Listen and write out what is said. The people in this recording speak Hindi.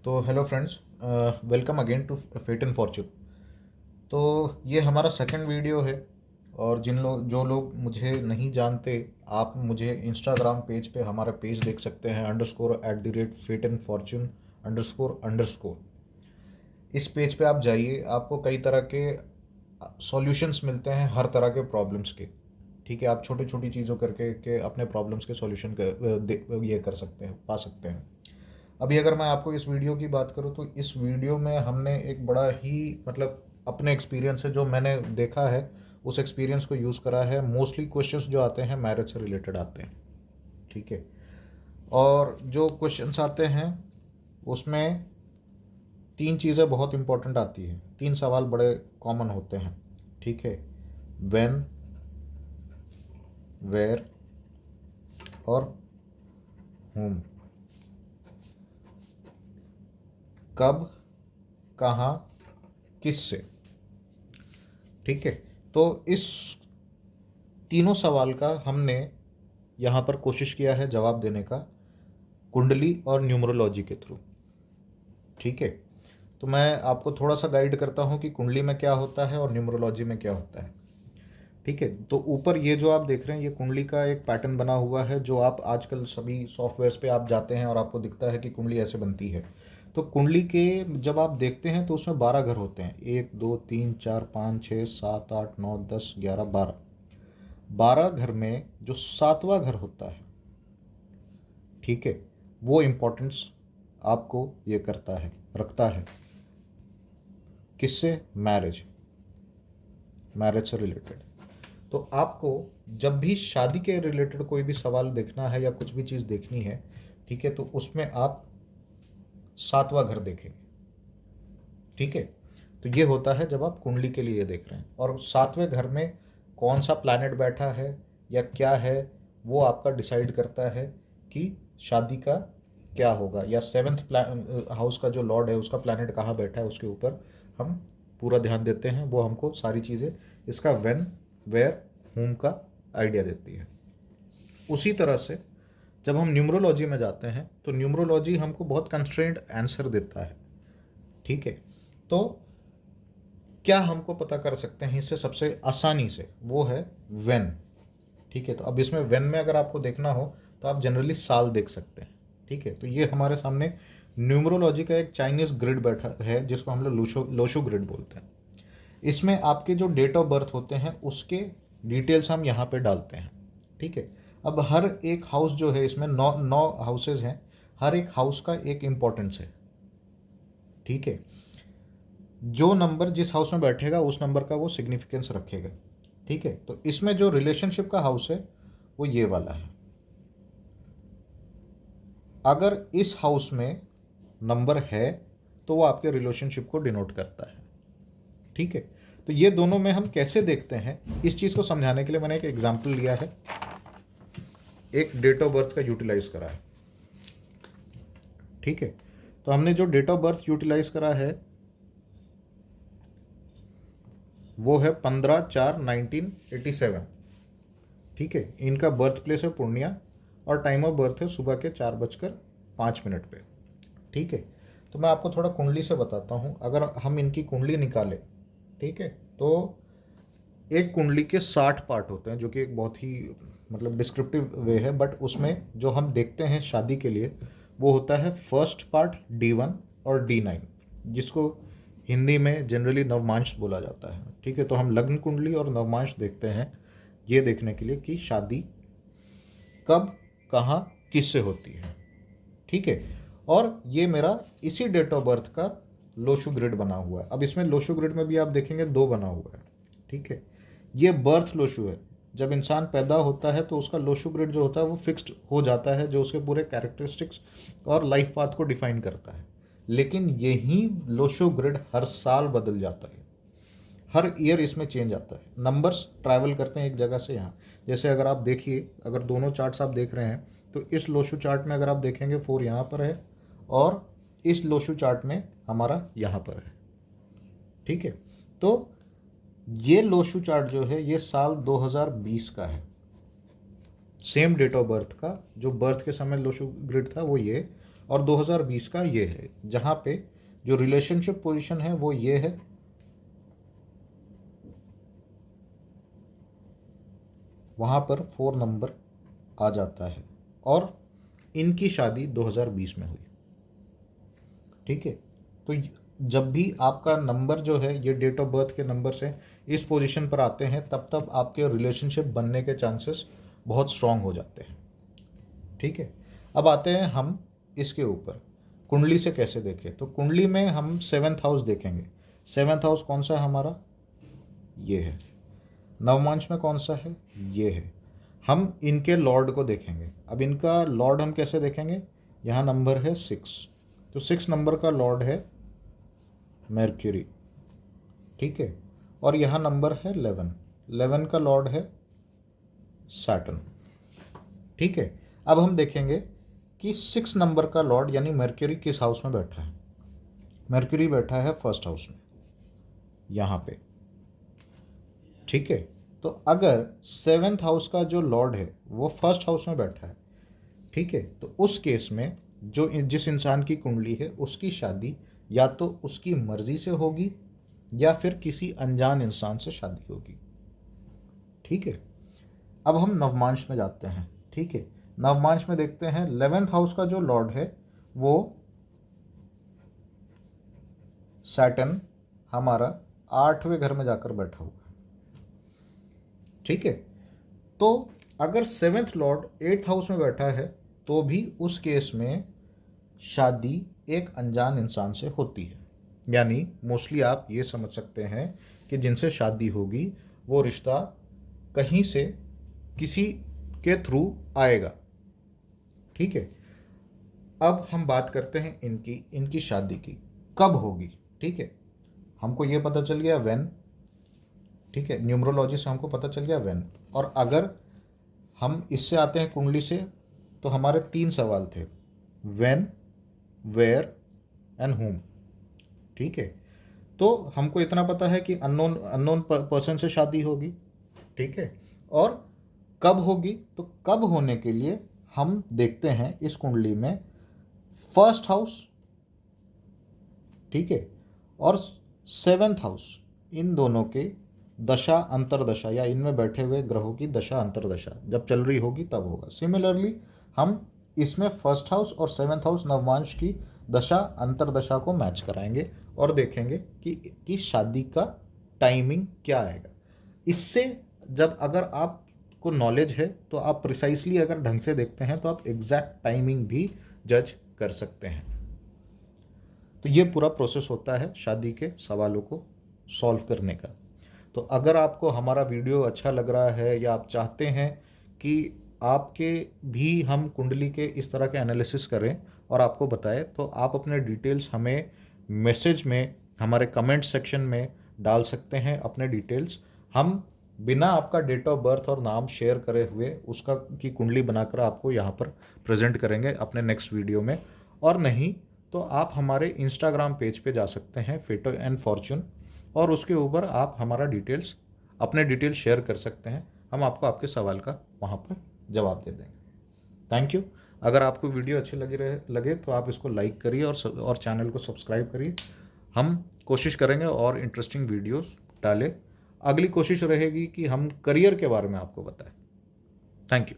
तो hello friends, welcome again to fate and fortune. तो ये हमारा सेकंड वीडियो है। और जो लोग मुझे नहीं जानते, आप मुझे इंस्टाग्राम पेज पे हमारा पेज देख सकते हैं _@फेट एंड फॉर्चून __। इस पेज पे आप जाइए, आपको कई तरह के सॉल्यूशंस मिलते हैं हर तरह के प्रॉब्लम्स के। ठीक है, आप छोटी छोटी चीज़ों करके के अपने प्रॉब्लम्स के सॉल्यूशन ये कर सकते हैं, पा सकते हैं। अभी अगर मैं आपको इस वीडियो की बात करूँ तो इस वीडियो में हमने एक बड़ा ही मतलब अपने एक्सपीरियंस से जो मैंने देखा है उस एक्सपीरियंस को यूज़ करा है। मोस्टली क्वेश्चंस जो आते हैं मैरिज से रिलेटेड आते हैं। ठीक है, और जो क्वेश्चंस आते हैं उसमें तीन चीज़ें बहुत इंपॉर्टेंट आती हैं, तीन सवाल बड़े कॉमन होते हैं। ठीक है, व्हेन, वेयर और whom। कब, कहाँ, किससे। ठीक है, तो इस तीनों सवाल का हमने यहाँ पर कोशिश किया है जवाब देने का कुंडली और न्यूमरोलॉजी के थ्रू। ठीक है, तो मैं आपको थोड़ा सा गाइड करता हूँ कि कुंडली में क्या होता है और न्यूमरोलॉजी में क्या होता है। ठीक है, तो ऊपर ये जो आप देख रहे हैं ये कुंडली का एक पैटर्न बना हुआ है, जो आप आजकल सभी सॉफ्टवेयर्स पे आप जाते हैं और आपको दिखता है कि कुंडली ऐसे बनती है। तो कुंडली के जब आप देखते हैं तो उसमें 12 घर होते हैं, 1 2 3 4 5 6 7 8 9 10 11 12। 12 घर में जो 7वां घर होता है, ठीक है, वो इम्पोर्टेंस आपको ये करता है, रखता है। किससे? मैरिज, मैरिज से रिलेटेड। तो आपको जब भी शादी के रिलेटेड कोई भी सवाल देखना है या कुछ भी चीज़ देखनी है, ठीक है, तो उसमें आप 7वां घर देखेंगे। ठीक है, तो ये होता है जब आप कुंडली के लिए देख रहे हैं। और 7वें घर में कौन सा प्लैनेट बैठा है या क्या है वो आपका डिसाइड करता है कि शादी का क्या होगा, या 7th हाउस का जो लॉर्ड है उसका प्लैनेट कहाँ बैठा है उसके ऊपर हम पूरा ध्यान देते हैं। वो हमको सारी चीज़ें इसका व्हेन, वेयर, whom का आइडिया देती है। उसी तरह से जब हम न्यूमरोलॉजी में जाते हैं तो न्यूमरोलॉजी हमको बहुत कंस्ट्रेंट आंसर देता है। ठीक है, तो क्या हमको पता कर सकते हैं इससे सबसे आसानी से, वो है व्हेन। ठीक है, तो अब इसमें व्हेन में अगर आपको देखना हो तो आप जनरली साल देख सकते हैं। ठीक है, तो ये हमारे सामने न्यूमरोलॉजी का एक चाइनीज ग्रिड बैठा है जिसको हम लोग लोशो ग्रिड बोलते हैं। इसमें आपके जो डेट ऑफ बर्थ होते हैं उसके डिटेल्स हम यहाँ पे डालते हैं। ठीक है, अब हर एक हाउस जो है, इसमें 9 हाउसेज हैं, हर एक हाउस का एक इम्पोर्टेंस है। ठीक है, जो नंबर जिस हाउस में बैठेगा उस नंबर का वो सिग्निफिकेंस रखेगा। ठीक है, तो इसमें जो रिलेशनशिप का हाउस है वो ये वाला है। अगर इस हाउस में नंबर है तो वो आपके रिलेशनशिप को डिनोट करता है। ठीक है, तो ये दोनों में हम कैसे देखते हैं इस चीज़ को समझाने के लिए मैंने एक एग्जाम्पल लिया है, एक डेट ऑफ बर्थ का यूटिलाइज करा है। ठीक है, तो हमने जो डेट ऑफ बर्थ यूटिलाइज करा है वो है 15/4/1987। ठीक है, इनका बर्थ प्लेस है पूर्णिया और टाइम ऑफ बर्थ है सुबह के 4:05 पे। ठीक है, तो मैं आपको थोड़ा कुंडली से बताता हूँ। अगर हम इनकी कुंडली निकालें, ठीक है, तो एक कुंडली के 60 पार्ट होते हैं, जो कि एक बहुत ही मतलब डिस्क्रिप्टिव वे है, बट उसमें जो हम देखते हैं शादी के लिए वो होता है फर्स्ट पार्ट D1 और D9, जिसको हिंदी में जनरली नवमांश बोला जाता है। ठीक है, तो हम लग्न कुंडली और नवमांश देखते हैं ये देखने के लिए कि शादी कब, कहाँ, किससे होती है। ठीक है, और ये मेरा इसी डेट ऑफ बर्थ का लोशु ग्रिड बना हुआ है। अब इसमें लोशु ग्रिड में भी आप देखेंगे 2 बना हुआ है। ठीक है, ये बर्थ लोशु है। जब इंसान पैदा होता है तो उसका लोशु ग्रिड जो होता है वो फिक्स्ड हो जाता है, जो उसके पूरे कैरेक्टरिस्टिक्स और लाइफ पाथ को डिफाइन करता है। लेकिन यही लोशो ग्रिड हर साल बदल जाता है, हर ईयर इसमें चेंज आता है। नंबर्स ट्रैवल करते हैं एक जगह से यहाँ। जैसे अगर आप देखिए, अगर दोनों चार्ट्स आप देख रहे हैं तो इस लोशो चार्ट में अगर आप देखेंगे 4 यहाँ पर है और इस लोशो चार्ट में हमारा यहाँ पर है। ठीक है, तो ये लोशो चार्ट जो है ये साल 2020 का है। सेम डेट ऑफ बर्थ का जो बर्थ के समय लोशो ग्रिड था वो ये, और 2020 का ये है, जहाँ पे जो रिलेशनशिप पोजीशन है वो ये है, वहाँ पर 4 नंबर आ जाता है और इनकी शादी 2020 में हुई। ठीक है, तो जब भी आपका नंबर जो है ये डेट ऑफ बर्थ के नंबर से इस पोजीशन पर आते हैं तब तब आपके रिलेशनशिप बनने के चांसेस बहुत स्ट्रांग हो जाते हैं। ठीक है, अब आते हैं हम इसके ऊपर कुंडली से कैसे देखें। तो कुंडली में हम 7th हाउस देखेंगे। 7th हाउस कौन सा है हमारा, ये है। नवमांश में कौन सा है, ये है। हम इनके लॉर्ड को देखेंगे। अब इनका लॉर्ड हम कैसे देखेंगे, यहाँ नंबर है 6, तो 6 नंबर का लॉर्ड है मर्क्यूरी। ठीक है, और यहाँ नंबर है 11, 11 का लॉर्ड है सैटर्न। ठीक है, अब हम देखेंगे कि 6 नंबर का लॉर्ड यानी मर्क्यूरी किस हाउस में बैठा है। मर्क्यूरी बैठा है 1st हाउस में, यहाँ पे। ठीक है, तो अगर 7th हाउस का जो लॉर्ड है वो 1st हाउस में बैठा है, ठीक है, तो उस केस में जो जिस इंसान की कुंडली है उसकी शादी या तो उसकी मर्जी से होगी या फिर किसी अनजान इंसान से शादी होगी। ठीक है, अब हम नवमांश में जाते हैं। ठीक है, नवमांश में देखते हैं 11th हाउस का जो लॉर्ड है वो सैटर्न हमारा 8वें घर में जाकर बैठा हुआ है। ठीक है, तो अगर 7th लॉर्ड 8th हाउस में बैठा है तो भी उस केस में शादी एक अनजान इंसान से होती है। यानी मोस्टली आप ये समझ सकते हैं कि जिनसे शादी होगी वो रिश्ता कहीं से किसी के थ्रू आएगा। ठीक है, अब हम बात करते हैं इनकी शादी की कब होगी। ठीक है, हमको ये पता चल गया व्हेन। ठीक है, न्यूमरोलॉजी से हमको पता चल गया व्हेन। और अगर हम इससे आते हैं कुंडली से, तो हमारे 3 सवाल थे, व्हेन, वेयर एंड होम। ठीक है, तो हमको इतना पता है कि अननोन पर्सन से शादी होगी। ठीक है, और कब होगी, तो कब होने के लिए हम देखते हैं इस कुंडली में 1st हाउस, ठीक है, और 7th हाउस, इन दोनों के दशा अंतरदशा या इनमें बैठे हुए ग्रहों की दशा अंतरदशा जब चल रही होगी तब होगा। सिमिलरली हम इसमें 1st हाउस और 7th हाउस नवमांश की दशा अंतरदशा को मैच कराएंगे और देखेंगे कि शादी का टाइमिंग क्या आएगा। इससे जब अगर आपको नॉलेज है तो आप प्रिसाइसली अगर ढंग से देखते हैं तो आप एग्जैक्ट टाइमिंग भी जज कर सकते हैं। तो ये पूरा प्रोसेस होता है शादी के सवालों को सॉल्व करने का। तो अगर आपको हमारा वीडियो अच्छा लग रहा है या आप चाहते हैं कि आपके भी हम कुंडली के इस तरह के एनालिसिस करें और आपको बताएं, तो आप अपने डिटेल्स हमें मैसेज में हमारे कमेंट सेक्शन में डाल सकते हैं अपने डिटेल्स। हम बिना आपका डेट ऑफ बर्थ और नाम शेयर करे हुए उसका की कुंडली बनाकर आपको यहाँ पर प्रेजेंट करेंगे अपने नेक्स्ट वीडियो में। और नहीं तो आप हमारे इंस्टाग्राम पेज पे जा सकते हैं, फेटो एंड फॉर्च्यून, और उसके ऊपर आप हमारा डिटेल्स अपने डिटेल्स शेयर कर सकते हैं। हम आपको आपके सवाल का वहाँ पर जवाब दे देंगे। Thank you. अगर आपको वीडियो अच्छी लगे तो आप इसको लाइक करिए और चैनल को सब्सक्राइब करिए। हम कोशिश करेंगे और इंटरेस्टिंग वीडियोस डालें। अगली कोशिश रहेगी कि हम करियर के बारे में आपको बताएं। Thank you.